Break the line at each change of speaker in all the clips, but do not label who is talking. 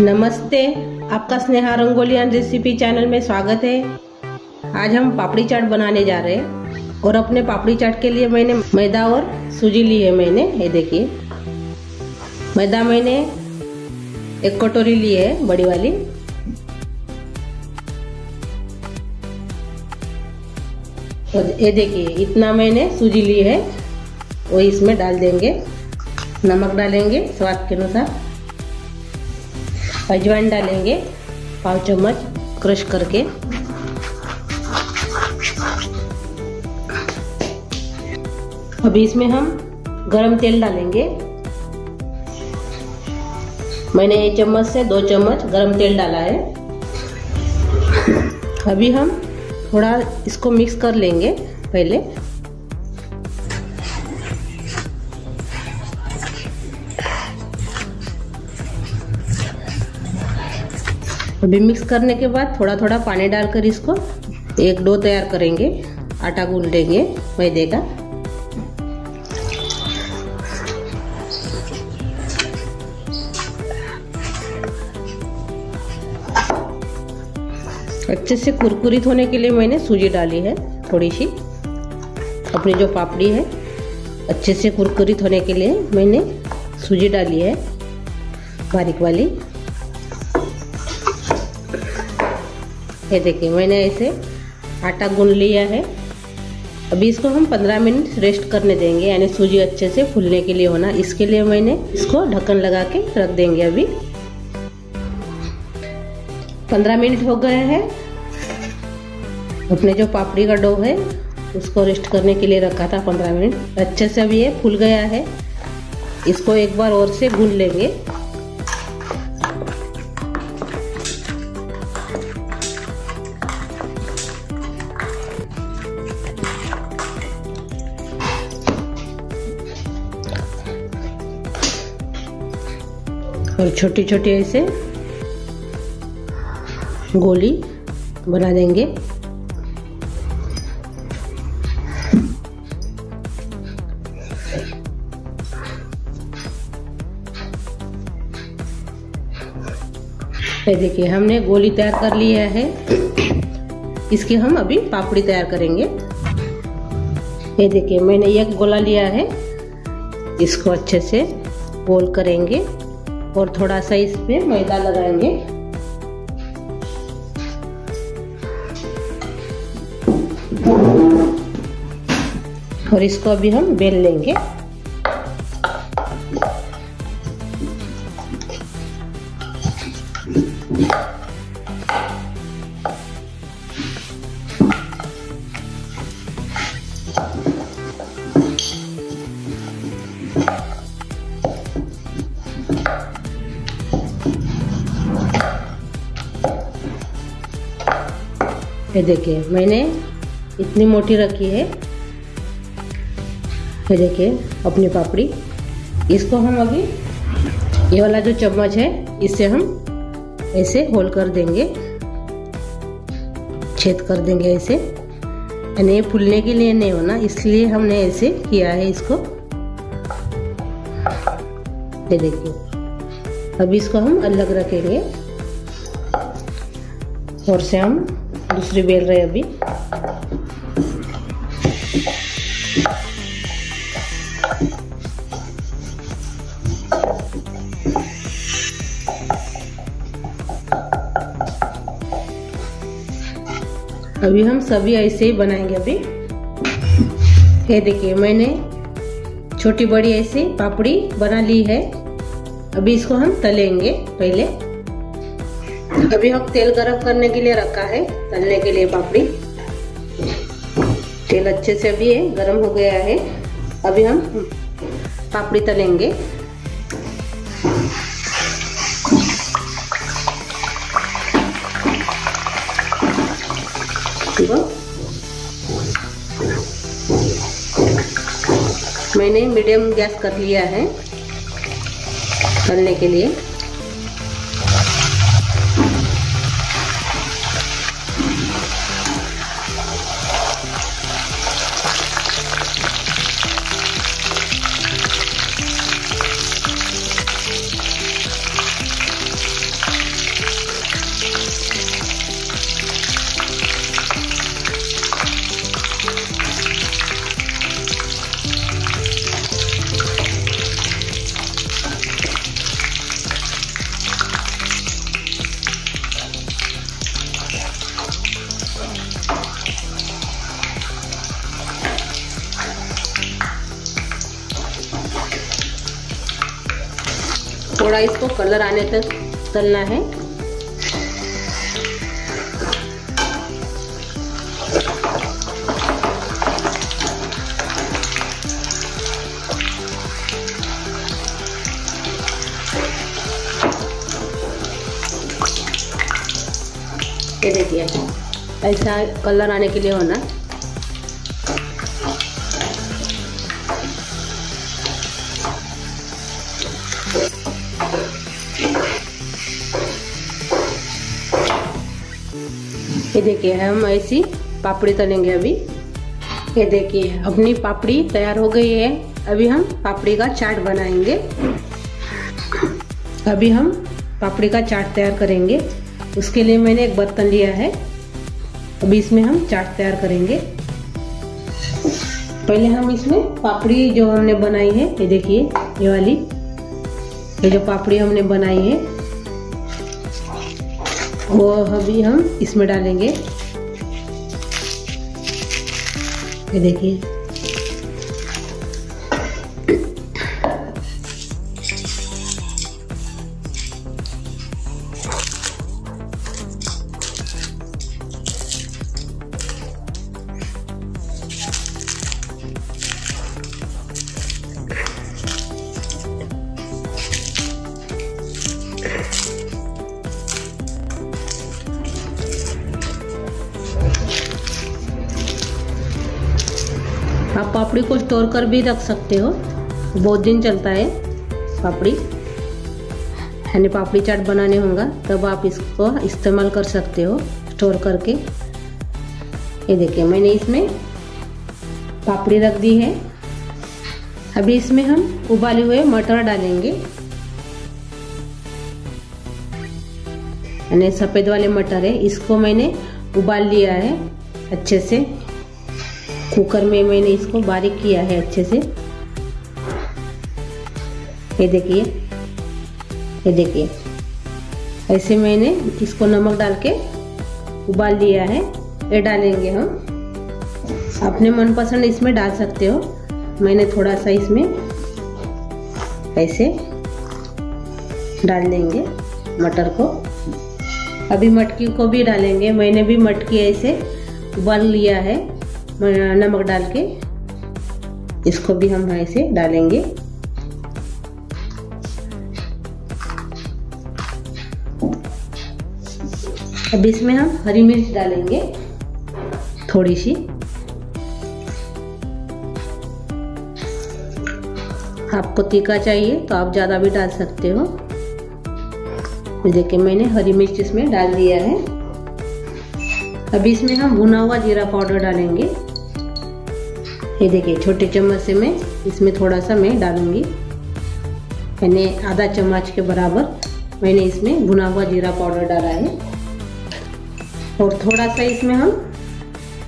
नमस्ते, आपका Sneha रंगोलियन recipe channel में स्वागत है। आज हम पापड़ी चाट बनाने जा रहे हैं और अपने पापड़ी चाट के लिए मैंने मैदा और सूजी ली है। मैंने ये देखिए, मैदा मैंने 1 कटोरी ली है, बड़ी वाली। और ये देखिए, इतना मैंने सूजी ली है, वो इसमें डाल देंगे। नमक डालेंगे स्वाद के अनुसार, अजवाइन डालेंगे 5 चम्मच क्रश करके। अभी इसमें हम गरम तेल डालेंगे। मैंने 1 चम्मच से 2 चम्मच गरम तेल डाला है। अभी हम थोड़ा इसको मिक्स कर लेंगे पहले। अभी मिक्स करने के बाद थोड़ा थोड़ा पानी डालकर इसको एक डो तैयार करेंगे। आटा गूंदेंगे मैदे का। अच्छे से कुरकुरीत होने के लिए मैंने सूजी डाली है थोड़ी सी। अपनी जो पापड़ी है अच्छे से कुरकुरीत होने के लिए मैंने सूजी डाली है, बारीक वाली। ये देखिए, मैंने ऐसे आटा गूंद लिया है। अभी इसको हम 15 मिनट रेस्ट करने देंगे, यानी सूजी अच्छे से फूलने के लिए होना। इसके लिए मैंने इसको ढक्कन लगा के रख देंगे। अभी 15 मिनट हो गए हैं। अपने जो पापड़ी का डो है उसको रेस्ट करने के लिए रखा था 15 मिनट। अच्छे से अभी ये फूल गया है। इसको एक बार और से गूंद लेंगे। और छोटी छोटी ऐसे गोली बना देंगे। ये देखिए, हमने गोली तैयार कर लिया है। इसकी हम अभी पापड़ी तैयार करेंगे। ये देखिए, मैंने एक गोला लिया है। इसको अच्छे से गोल करेंगे और थोड़ा सा इस पे मैदा लगाएंगे। और इसको अभी हम बेल लेंगे। ये देखिए, मैंने इतनी मोटी रखी है। ये देखिए अपनी पापड़ी। इसको हम अभी ये वाला जो चम्मच है इससे हम ऐसे होल कर देंगे, छेद कर देंगे ऐसे। यानी ये फूलने के लिए नहीं होना, इसलिए हमने ऐसे किया है इसको। ये देखिए, अभी इसको हम अलग रखेंगे और से हम दूसरी बेल रहे अभी। अभी हम सभी ऐसे ही बनाएंगे अभी। ये देखिए, मैंने छोटी बड़ी ऐसी पापड़ी बना ली है। अभी इसको हम तलेंगे पहले। अभी हम तेल गरम करने के लिए रखा है, तलने के लिए पापड़ी। तेल अच्छे से अभी गरम हो गया है। अभी हम पापड़ी तलेंगे। मैंने मीडियम गैस कर लिया है तलने के लिए। थोड़ा इसको कलर आने तक तलना है। ये देखिए ऐसा कलर आने के लिए होना। ये देखिए हम ऐसी पापड़ी तलेंगे अभी। ये देखिए अपनी पापड़ी तैयार हो गई है। अभी हम पापड़ी का चाट बनाएंगे। अभी हम पापड़ी का चाट तैयार करेंगे। उसके लिए मैंने एक बर्तन लिया है। अभी इसमें हम चाट तैयार करेंगे। पहले हम इसमें पापड़ी जो हमने बनाई है, ये देखिए ये वाली, ये जो पापड़ी हमने बनाई है वो अभी हम इसमें डालेंगे। ये देखिए आप पापड़ी को स्टोर कर भी रख सकते हो, बहुत दिन चलता है पापड़ी। यानी पापड़ी चाट बनाने होगा तब आप इसको इस्तेमाल कर सकते हो स्टोर करके। ये देखिए मैंने इसमें पापड़ी रख दी है। अभी इसमें हम उबाले हुए मटर डालेंगे, यानी सफ़ेद वाले मटर है। इसको मैंने उबाल लिया है अच्छे से। कुकर में मैंने इसको बारीक किया है अच्छे से। ये देखिए ऐसे मैंने इसको नमक डाल के उबाल लिया है। ये डालेंगे हम। अपने मनपसंद इसमें डाल सकते हो। मैंने थोड़ा सा इसमें ऐसे डाल देंगे मटर को। अभी मटकी को भी डालेंगे। मैंने भी मटकी ऐसे उबाल लिया है नमक डाल के। इसको भी हम ऐसे डालेंगे। अब इसमें हम हरी मिर्च डालेंगे थोड़ी सी। आपको तीखा चाहिए तो आप ज़्यादा भी डाल सकते हो। देखिए मैंने हरी मिर्च इसमें डाल दिया है। अभी इसमें हम भुना हुआ जीरा पाउडर डालेंगे। ये देखिए छोटे चम्मच से मैं इसमें थोड़ा सा मैं डालूंगी। मैंने आधा चम्मच के बराबर मैंने इसमें भुना हुआ जीरा पाउडर डाला है। और थोड़ा सा इसमें हम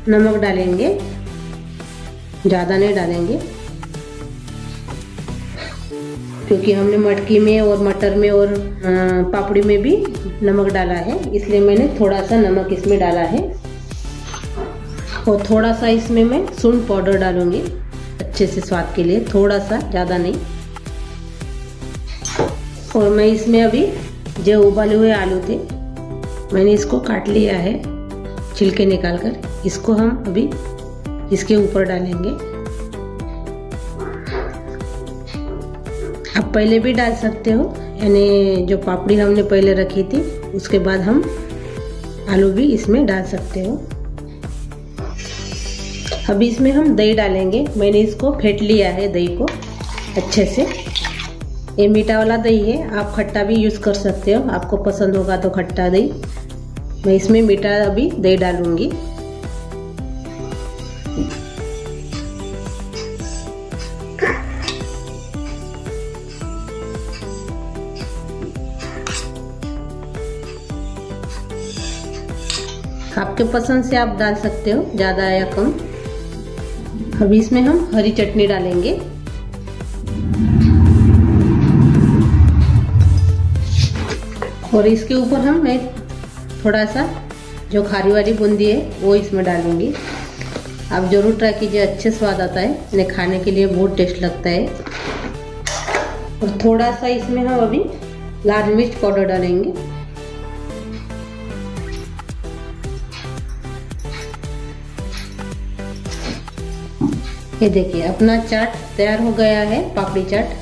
नमक डालेंगे, ज़्यादा नहीं डालेंगे क्योंकि हमने मटकी में और मटर में और पापड़ी में भी नमक डाला है, इसलिए मैंने थोड़ा सा नमक इसमें डाला है। और थोड़ा सा इसमें मैं सूंठ पाउडर डालूंगी अच्छे से स्वाद के लिए, थोड़ा सा, ज़्यादा नहीं। और मैं इसमें अभी जो उबाले हुए आलू थे मैंने इसको काट लिया है छिलके निकाल कर। इसको हम अभी इसके ऊपर डालेंगे। आप पहले भी डाल सकते हो, यानी जो पापड़ी हमने पहले रखी थी उसके बाद हम आलू भी इसमें डाल सकते हो। अभी इसमें हम दही डालेंगे। मैंने इसको फेंट लिया है दही को अच्छे से। ये मीठा वाला दही है, आप खट्टा भी यूज़ कर सकते हो, आपको पसंद होगा तो खट्टा दही। मैं इसमें मीठा अभी दही डालूंगी। आपके पसंद से आप डाल सकते हो, ज़्यादा या कम। अभी इसमें हम हरी चटनी डालेंगे। और इसके ऊपर हम मैं थोड़ा सा जो खारी वाली बूंदी है वो इसमें डालूंगी। आप ज़रूर ट्राई कीजिए, अच्छे स्वाद आता है, इन्हें खाने के लिए बहुत टेस्ट लगता है। और थोड़ा सा इसमें हम अभी लाल मिर्च पाउडर डालेंगे। ये देखिए अपना चाट तैयार हो गया है, पापड़ी चाट।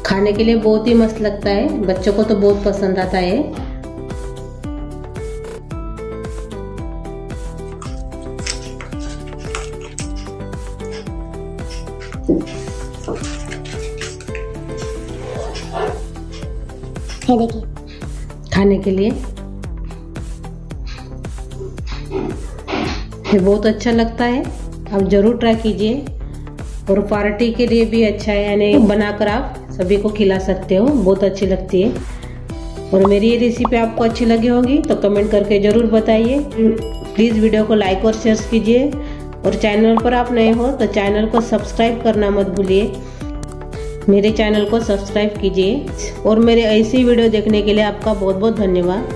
खाने के लिए बहुत ही मस्त लगता है, बच्चों को तो बहुत पसंद आता है।
ये देखिए
खाने के लिए ये बहुत अच्छा लगता है, आप जरूर ट्राई कीजिए। और पार्टी के लिए भी अच्छा है, यानी बनाकर आप सभी को खिला सकते हो, बहुत अच्छी लगती है। और मेरी ये रेसिपी आपको अच्छी लगी होगी तो कमेंट करके ज़रूर बताइए। प्लीज़ वीडियो को लाइक और शेयर कीजिए, और चैनल पर आप नए हो तो चैनल को सब्सक्राइब करना मत भूलिए। मेरे चैनल को सब्सक्राइब कीजिए, और मेरे ऐसी वीडियो देखने के लिए आपका बहुत बहुत धन्यवाद।